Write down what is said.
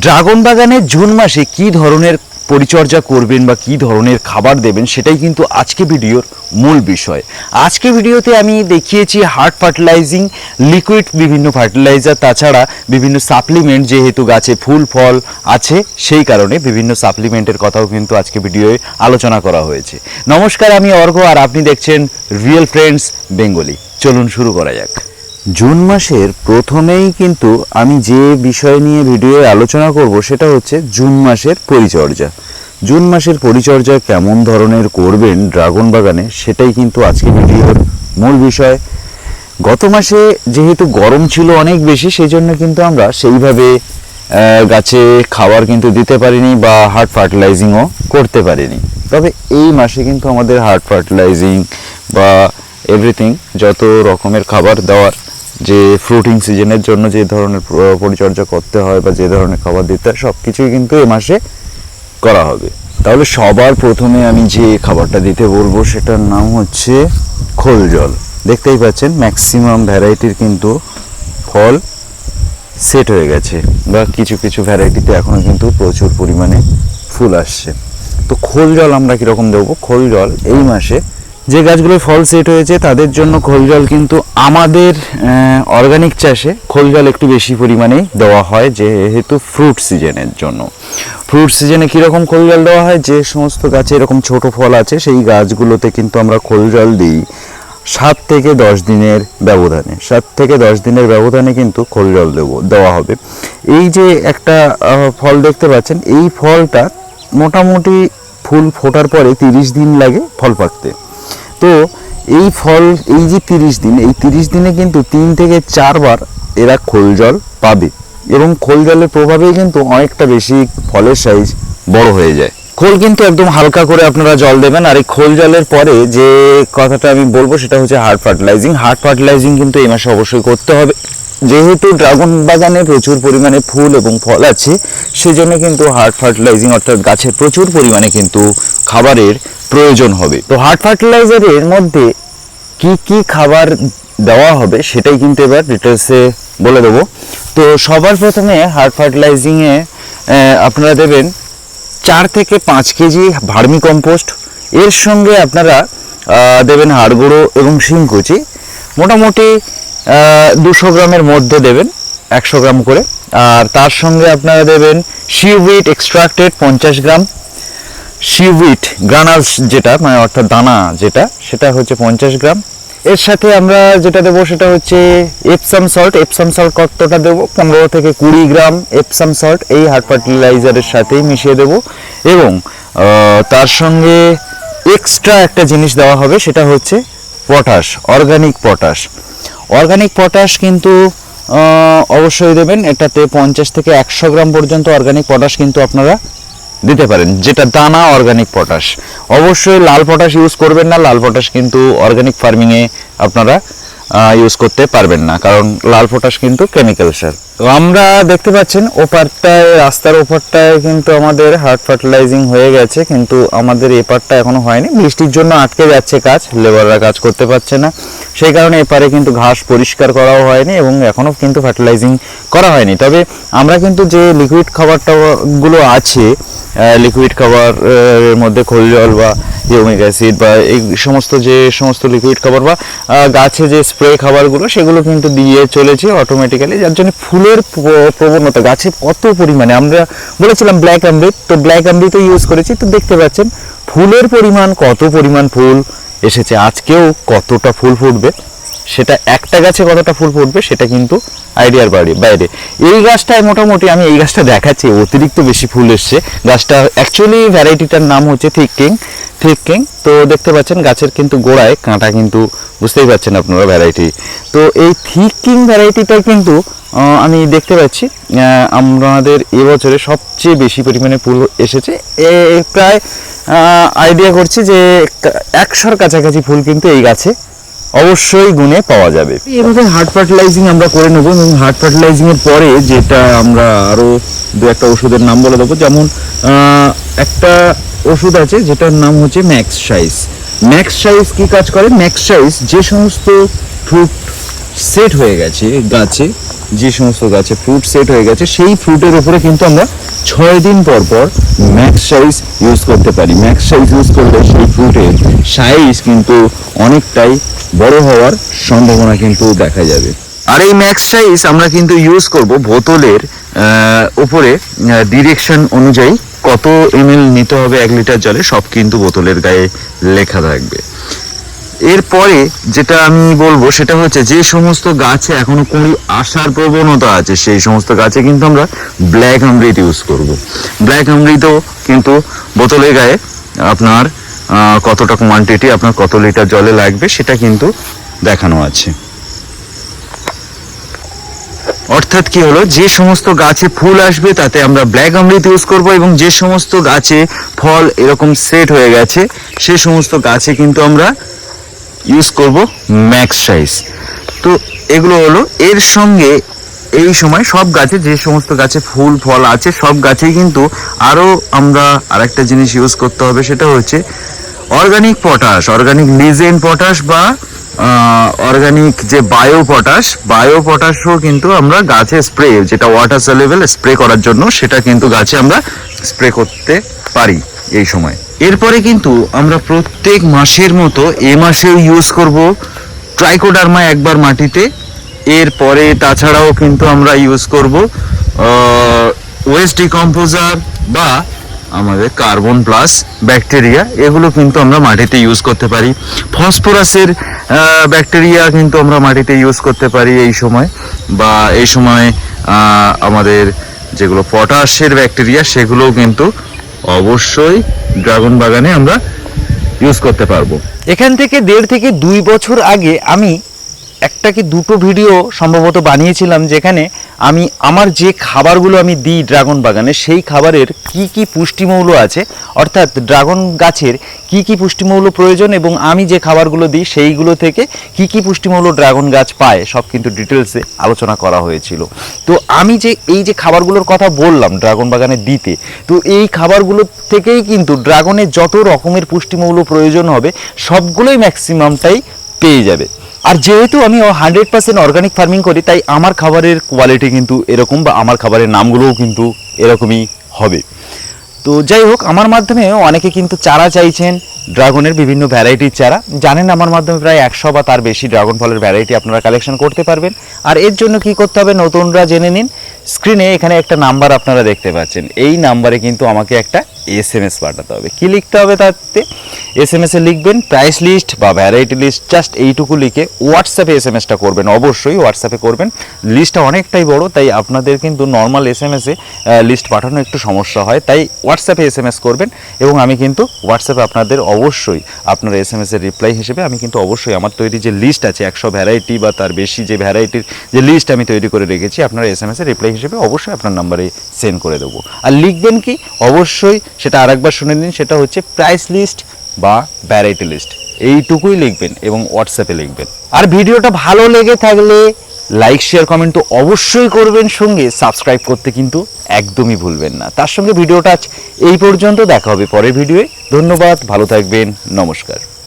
Dragon বাগানে June মাসে কি ধরনের পরিচর্যা করবেন বা কি ধরনের খাবার দেবেন সেটাই কিন্তু আজকে ভিডিওর মূল বিষয়। আজকে ভিডিওতে আমি দেখিয়েছি হার্ড ফার্টিলাইজিং লিকুইড বিভিন্ন ফার্টিলাইজার, তাছাড়া বিভিন্ন সাপ্লিমেন্ট, যেহেতু গাছে ফুল ফল আছে সেই কারণে বিভিন্ন সাপ্লিমেন্টের কথাও কিন্তু আজকে ভিডিওয়ে আলোচনা করা হয়েছে। নমস্কার, আমি অর্ঘ্য আর আপনি দেখছেন রিয়েল ফ্রেন্ডস বেঙ্গলি। চলুন শুরু করা যাক। জুন মাসের প্রথমেই কিন্তু আমি যে বিষয় নিয়ে ভিডিও আলোচনা করব সেটা হচ্ছে জুন মাসের পরিচর্যা। জুন মাসের পরিচর্যা কেমন ধরনের করবেন ড্রাগন বাগানে সেটাই কিন্তু আজকে ভিডিওর মূল বিষয়। গত মাসে যেহেতু গরম ছিল অনেক বেশি, সেই জন্য কিন্তু আমরা সেইভাবে গাছে খাবার কিন্তু দিতে পারিনি বা হার্ড ফার্টিলাইজিংও করতে পারিনি। তবে এই মাসে কিন্তু আমাদের হার্ড ফার্টিলাইজিং বা এভরিথিং যত রকমের খাবার দেওয়ার, যে ফ্রুটিং সিজনের জন্য যে ধরনের পরিচর্যা করতে হয় বা যে ধরনের খাবার দিতে হয় সব কিছুই কিন্তু এ মাসে করা হবে। তাহলে সবার প্রথমে আমি যে খাবারটা দিতে বলবো সেটার নাম হচ্ছে খোল জল। দেখতেই পাচ্ছেন ম্যাক্সিমাম ভ্যারাইটির কিন্তু ফল সেট হয়ে গেছে বা কিছু কিছু ভ্যারাইটিতে এখনও কিন্তু প্রচুর পরিমাণে ফুল আসছে। তো খোল জল আমরা কীরকম দেবো? খোল জল এই মাসে যে গাছগুলো ফল সেট হয়েছে তাদের জন্য খোল জল কিন্তু আমাদের অর্গানিক চাষে খোল জল একটু বেশি পরিমাণেই দেওয়া হয়, যেহেতু ফ্রুট সিজনের জন্য। ফ্রুট সিজনে কীরকম খোল জল দেওয়া হয়? যে সমস্ত গাছে এরকম ছোট ফল আছে সেই গাছগুলোতে কিন্তু আমরা খোল জল দিই 7 থেকে 10 দিনের ব্যবধানে। 7 থেকে 10 দিনের ব্যবধানে কিন্তু খোল জল দেওয়া হবে। এই যে একটা ফল দেখতে পাচ্ছেন, এই ফলটা মোটামুটি ফুল ফোটার পরে 30 দিন লাগে ফল পাকতে। তো এই ফল, এই যে 30 দিন, এই 30 দিনে কিন্তু 3 থেকে 4 বার এরা খোল জল পাবে এবং খোল জলের প্রভাবেই কিন্তু অনেকটা বেশি ফলের সাইজ বড় হয়ে যায়। খোল কিন্তু একদম হালকা করে আপনারা জল দেবেন। আর এই খোল জলের পরে যে কথাটা আমি বলবো সেটা হচ্ছে হার্ড ফার্টিলাইজিং। হার্ড ফার্টিলাইজিং কিন্তু এই মাসে অবশ্যই করতে হবে, যেহেতু ড্রাগন বাগানে প্রচুর পরিমাণে ফুল এবং ফল আছে সেজন্য কিন্তু হার্ড ফার্টিলাইজিং অর্থাৎ গাছের প্রচুর পরিমাণে কিন্তু খাবারের প্রয়োজন হবে। তো হার্ড ফার্টিলাইজারের মধ্যে কি কি খাবার দেওয়া হবে সেটাই কিন্তু এবার ডিটেলসে বলে দেবো। তো সবার প্রথমে হার্ড ফার্টিলাইজিংয়ে আপনারা দেবেন 4 থেকে 5 কেজি ভার্মি কম্পোস্ট। এর সঙ্গে আপনারা দেবেন হাড় গুঁড়ো এবং শিংকুচি, মোটামুটি 200 গ্রামের মধ্যে দেবেন, 100 গ্রাম করে। আর তার সঙ্গে আপনারা দেবেন শিউইট এক্সট্রাক্টেড 50 গ্রাম, শিউইট গ্রানালস যেটা মানে অর্থাৎ দানা যেটা, সেটা হচ্ছে 50 গ্রাম। এর সাথে আমরা যেটা দেবো সেটা হচ্ছে এপসাম সল্ট। এপসাম সল্ট কতটা দেবো? 15 থেকে 20 গ্রাম এপসাম সল্ট এই হার্ড ফার্টিলাইজারের সাথেই মিশিয়ে দেবো। এবং তার সঙ্গে এক্সট্রা একটা জিনিস দেওয়া হবে, সেটা হচ্ছে potash, organic potash. Organic potash কিন্তু অবশ্যই দেবেন। এটাতে 50 থেকে 100 গ্রাম পর্যন্ত অর্গানিক পটাশ কিন্তু আপনারা দিতে পারেন, যেটা দানা অর্গানিক পটাশ। অবশ্যই লাল পটাশ ইউজ করবেন না, লাল পটাশ কিন্তু অর্গানিক ফার্মিংয়ে আপনারা ইউজ করতে পারবেন না, কারণ লাল পটাশ কিন্তু কেমিক্যাল সার। তো আমরা দেখতে পাচ্ছেন ওপারটায়, রাস্তার ওপারটায় কিন্তু আমাদের হার্ড ফার্টিলাইজিং হয়ে গেছে, কিন্তু আমাদের এপারটা এখনো হয়নি। বৃষ্টির জন্য আটকে যাচ্ছে কাজ, লেবাররা কাজ করতে পারছে না, সেই কারণে এপারে কিন্তু ঘাস পরিষ্কার করাও হয়নি এবং এখনও কিন্তু ফার্টিলাইজিং করা হয়নি। তবে আমরা কিন্তু যে লিকুইড খাবারগুলো আছে, লিকুইড খাবারের মধ্যে খোল জল বা হিউমিক অ্যাসিড বা এই সমস্ত লিকুইড খাবার বা গাছে যে স্প্রে খাবারগুলো, সেগুলো কিন্তু দিয়ে চলেছে অটোমেটিক্যালি, যার জন্য ফুলের প্রবণতা গাছে কত পরিমাণে, আমরা বলেছিলাম ব্ল্যাক অমৃত, তো ব্ল্যাক অমৃত ইউজ করেছি। তো দেখতে পাচ্ছেন ফুলের পরিমাণ, কত পরিমাণ ফুল এসেছে। আজকেও কতটা ফুল ফুটবে সেটা, একটা গাছে কতটা ফুল ফুটবে সেটা কিন্তু আইডিয়ার বাইরে। এই গাছটায় মোটামুটি, আমি এই গাছটা দেখাচ্ছি, অতিরিক্ত বেশি ফুল এসছে। গাছটা অ্যাকচুয়ালি ভ্যারাইটিটার নাম হচ্ছে থিক কিং। তো দেখতে পাচ্ছেন গাছের কিন্তু গোড়ায় কাঁটা, কিন্তু বুঝতেই পারছেন আপনারা ভ্যারাইটি। তো এই থিক কিং ভ্যারাইটিটা কিন্তু আমি দেখতে পাচ্ছি আমাদের এবছরে সবচেয়ে বেশি পরিমাণে ফুল এসেছে। প্রায় আইডিয়া করছি যে 100-র কাছাকাছি ফুল কিন্তু এই গাছে অবশ্যই গুণে পাওয়া যাবে। এভাবে হার্ড ফার্টিলাইজিং আমরা করে নেব এবং হার্ড ফার্টিলাইজিং এর পরে যেটা আমরা আরো দু একটা ওষুধের নাম বলে দেবো। যেমন একটা ওষুধ আছে যেটার নাম হচ্ছে ম্যাক্স সাইজ। কি কাজ করে? ম্যাক্স সাইজ যে সমস্ত ফ্রুট সেট হয়ে গেছে গাছে, যে সমস্ত গাছে ফ্রুট সেট হয়ে গেছে সেই ফ্রুটের উপরে কিন্তু আমরা 6 দিন পর পর ম্যাক্স সাইজ ইউজ করতে পারি। ম্যাক্স সাইজ ইউজ করলে সেই ফ্রুটের সাইজ কিন্তু অনেকটাই বড় হওয়ার সম্ভাবনা কিন্তু দেখা যাবে। আর এই ম্যাক্স সাইজ আমরা কিন্তু ইউজ করব বোতলের উপরে ডিরেকশন অনুযায়ী কত ml নিতে হবে 1 লিটার জলে, সব কিন্তু বোতলের গায়ে লেখা থাকবে। এরপরে যেটা আমি বলবো সেটা হচ্ছে যে সমস্ত গাছে এখনো কুঁড়ি আসার প্রবণতা আছে সেই সমস্ত গাছে কিন্তু আমরা ব্ল্যাক অমৃত ইউজ করব। ব্ল্যাক অমৃতও কিন্তু বোতলের গায়ে আপনার কতটা কোয়ান্টিটি আপনার কত লিটার জলে লাগবে সেটা কিন্তু দেখানো আছে। অর্থাৎ কি হলো, যে সমস্ত গাছে ফুল আসবে তাতে আমরা ব্ল্যাক অমৃত ইউজ করব, এবং যে সমস্ত গাছে ফল এরকম সেট হয়ে গেছে সেই সমস্ত গাছে কিন্তু আমরা ইউজ করব ম্যাক্স সাইজ। তো এগুলো হলো। এর সঙ্গে এই সময় সব গাছে যে সমস্ত গাছে ফুল ফল আছে সব গাছেই কিন্তু আরও আমরা আরেকটা জিনিস ইউজ করতে হবে, সেটা হচ্ছে organic potash, organic legend potash বা অর্গানিক যে বায়ো পটাশও কিন্তু আমরা গাছে স্প্রে, যেটা ওয়াটার সলিউবল স্প্রে করার জন্য সেটা কিন্তু গাছে আমরা স্প্রে করতে পারি এই সময়। এরপরে কিন্তু আমরা প্রত্যেক মাসের মতো এ মাসেও ইউজ করব ট্রাইকোডার্মা একবার মাটিতে। এরপরে তাছাড়াও কিন্তু আমরা ইউজ করব ওয়েস্ট ডিকম্পোজার বা আমাদের কার্বন প্লাস ব্যাকটেরিয়া, এগুলো কিন্তু আমরা মাটিতে ইউজ করতে পারি। ফসফরাসের ব্যাকটেরিয়া কিন্তু আমরা মাটিতে ইউজ করতে পারি এই সময়, বা এই সময় আমাদের যেগুলো পটাশের ব্যাকটেরিয়া সেগুলোও কিন্তু অবশ্যই ড্রাগন বাগানে আমরা ইউজ করতে পারবো। এখান থেকে 1.5 থেকে 2 বছর আগে আমি একটা কি দুটো ভিডিও সম্ভবত বানিয়েছিলাম, যেখানে আমি আমার যে খাবারগুলো আমি দিই ড্রাগন বাগানে সেই খাবারের কি কি পুষ্টিমৌল আছে, অর্থাৎ ড্রাগন গাছের কি কি পুষ্টিমৌল প্রয়োজন এবং আমি যে খাবারগুলো দিই সেইগুলো থেকে কি কি পুষ্টিমৌল ড্রাগন গাছ পায়, সব কিন্তু ডিটেলসে আলোচনা করা হয়েছিল। তো আমি যে এই যে খাবারগুলোর কথা বললাম ড্রাগন বাগানে দিতে, তো এই খাবারগুলো থেকেই কিন্তু ড্রাগনের যত রকমের পুষ্টিমৌল প্রয়োজন হবে সবগুলোই ম্যাক্সিমামটাই পেয়ে যাবে। আর যেহেতু আমি 100% অর্গানিক ফার্মিং করি, তাই আমার খাবারের কোয়ালিটি কিন্তু এরকম, বা আমার খাবারের নামগুলোও কিন্তু এরকমই হবে। তো যাই হোক, আমার মাধ্যমে অনেকে কিন্তু চারা চাইছেন, ড্রাগনের বিভিন্ন ভ্যারাইটির চারা। জানেন আমার মাধ্যমে প্রায় 100 বা তার বেশি ড্রাগন ফলের ভ্যারাইটি আপনারা কালেকশন করতে পারবেন। আর এর জন্য কি করতে হবে নতুনরা জেনে নিন। স্ক্রিনে এখানে একটা নাম্বার আপনারা দেখতে পাচ্ছেন, এই নাম্বারে কিন্তু আমাকে একটা SMS পাঠাতে হবে। কি লিখতে হবে তাতে? SMS-এ লিখবেন প্রাইস লিস্ট বা ভ্যারাইটি লিস্ট, জাস্ট এইটুকু লিখে হোয়াটসঅ্যাপে SMS-টা করবেন। অবশ্যই হোয়াটসঅ্যাপে করবেন, লিস্টটা অনেকটাই বড়, তাই আপনাদের কিন্তু নর্মাল SMS-এ লিস্ট পাঠানো একটু সমস্যা হয়, তাই হোয়াটসঅ্যাপে SMS করবেন। এবং আমি কিন্তু হোয়াটসঅ্যাপে আপনাদের অবশ্যই আপনার SMS-এর রিপ্লাই হিসেবে আমি কিন্তু অবশ্যই আমার তৈরি যে লিস্ট আছে 100 ভ্যারাইটি বা তার বেশি যে ভ্যারাইটির যে লিস্ট আমি তৈরি করে রেখেছি, আপনার SMS-এর রিপ্লাই হিসেবে অবশ্যই আপনার নাম্বারে সেন্ড করে দেবো। আর লিখবেন কি, অবশ্যই সেটা আরেকবার শুনে নিন, সেটা হচ্ছে প্রাইস লিস্ট বা ভ্যারাইটি লিস্ট, এইটুকুই লিখবেন এবং হোয়াটসঅ্যাপে লিখবেন। আর ভিডিওটা ভালো লেগে থাকলে লাইক শেয়ার কমেন্ট তো অবশ্যই করবেন, সঙ্গে সাবস্ক্রাইব করতে কিন্তু একদমই ভুলবেন না। তার সঙ্গে ভিডিওটা এই পর্যন্ত, দেখা হবে পরের ভিডিওয়ে। ধন্যবাদ, ভালো থাকবেন, নমস্কার।